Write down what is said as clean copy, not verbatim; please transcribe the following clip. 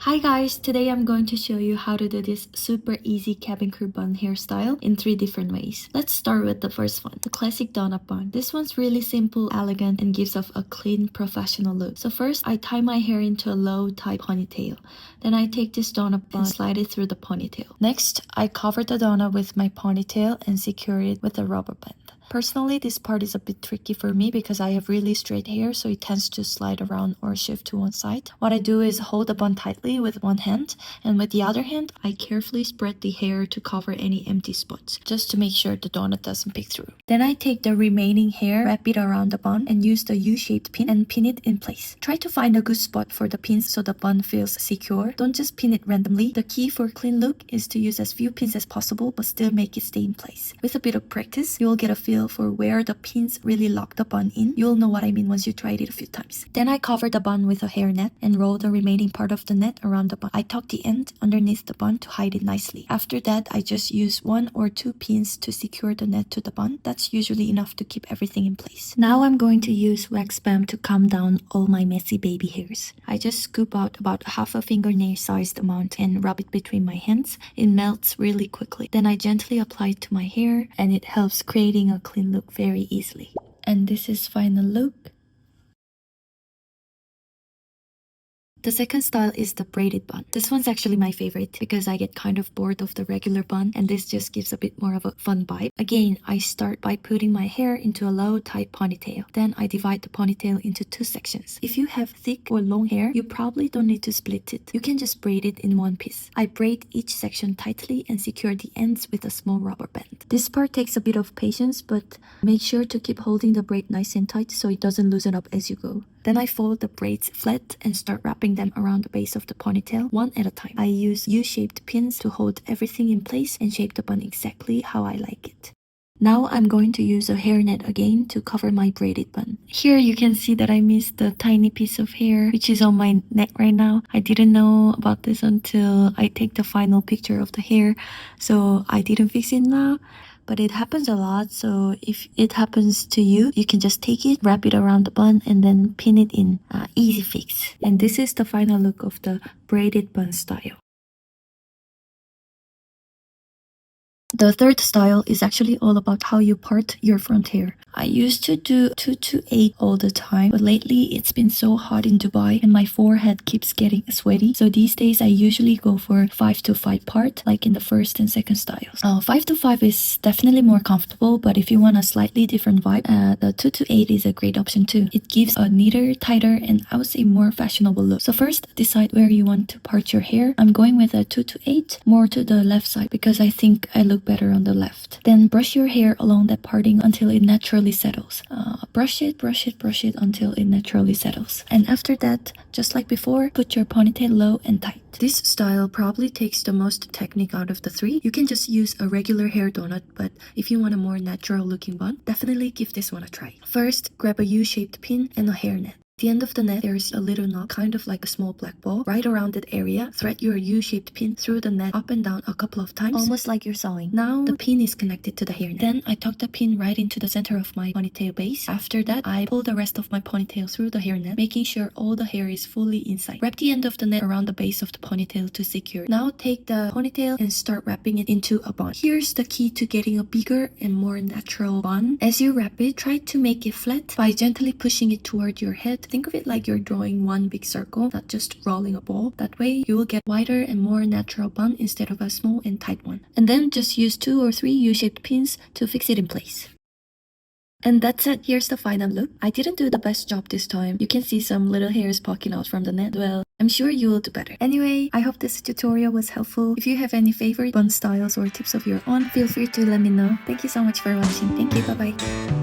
Hi guys, today I'm going to show you how to do this super easy cabin crew bun hairstyle in 3 different ways. Let's start with the first one, the classic donut bun. This one's really simple, elegant, and gives off a clean, professional look. So first, I tie my hair into a low type ponytail. Then I take this donut bun and slide it through the ponytail. Next, I cover the donut with my ponytail and secure it with a rubber band. Personally, this part is a bit tricky for me because I have really straight hair, so it tends to slide around or shift to one side. What I do is hold the bun tightly with one hand, and with the other hand, I carefully spread the hair to cover any empty spots, just to make sure the donut doesn't peek through. Then I take the remaining hair, wrap it around the bun, and use the U-shaped pin and pin it in place. Try to find a good spot for the pins so the bun feels secure. Don't just pin it randomly. The key for a clean look is to use as few pins as possible, but still make it stay in place. With a bit of practice, you will get a feel for where the pins really lock the bun in. You'll know what I mean once you tried it a few times. Then I cover the bun with a hair net and roll the remaining part of the net around the bun. I tuck the end underneath the bun to hide it nicely. After that, I just use 1 or 2 pins to secure the net to the bun. That's usually enough to keep everything in place. Now I'm going to use wax balm to calm down all my messy baby hairs. I just scoop out about half a fingernail sized amount and rub it between my hands. It melts really quickly. Then I gently apply it to my hair, and it helps creating a clean look very easily. And this is final look. The second style is the braided bun. This one's actually my favorite because I get kind of bored of the regular bun, and this just gives a bit more of a fun vibe. Again, I start by putting my hair into a low tight ponytail. Then I divide the ponytail into 2 sections. If you have thick or long hair, you probably don't need to split it. You can just braid it in one piece. I braid each section tightly and secure the ends with a small rubber band. This part takes a bit of patience, but make sure to keep holding the braid nice and tight so it doesn't loosen up as you go. Then I fold the braids flat and start wrapping them around the base of the ponytail, one at a time. I use U-shaped pins to hold everything in place and shape the bun exactly how I like it. Now I'm going to use a hairnet again to cover my braided bun. Here you can see that I missed the tiny piece of hair which is on my neck right now. I didn't know about this until I take the final picture of the hair, so I didn't fix it now. But it happens a lot, so if it happens to you, you can just take it, wrap it around the bun, and then pin it in. Easy fix. And this is the final look of the braided bun style. The third style is actually all about how you part your front hair. I used to do 2 to 8 all the time, but lately it's been so hot in Dubai and my forehead keeps getting sweaty. So these days I usually go for 5 to 5 part, like in the first and second styles. 5 to 5 is definitely more comfortable, but if you want a slightly different vibe, the 2 to 8 is a great option too. It gives a neater, tighter, and I would say more fashionable look. So first, decide where you want to part your hair. I'm going with a 2 to 8, more to the left side because I think I look better on the left. Then brush your hair along that parting until it naturally settles. Brush it until it naturally settles. And after that, just like before, put your ponytail low and tight. This style probably takes the most technique out of the 3. You can just use a regular hair donut, but if you want a more natural looking bun, definitely give this one a try. First, grab a U-shaped pin and a hairnet. At the end of the net, there's a little knot, kind of like a small black ball. Right around that area, thread your U-shaped pin through the net up and down a couple of times, almost like you're sewing. Now, the pin is connected to the hairnet. Then, I tuck the pin right into the center of my ponytail base. After that, I pull the rest of my ponytail through the hairnet, making sure all the hair is fully inside. Wrap the end of the net around the base of the ponytail to secure. Now, take the ponytail and start wrapping it into a bun. Here's the key to getting a bigger and more natural bun. As you wrap it, try to make it flat by gently pushing it toward your head. Think of it like you're drawing one big circle, not just rolling a ball. That way, you will get wider and more natural bun instead of a small and tight one. And then just use 2 or 3 U-shaped pins to fix it in place. And that's it. Here's the final look. I didn't do the best job this time. You can see some little hairs poking out from the net. Well, I'm sure you will do better. Anyway, I hope this tutorial was helpful. If you have any favorite bun styles or tips of your own, feel free to let me know. Thank you so much for watching. Thank you. Bye-bye.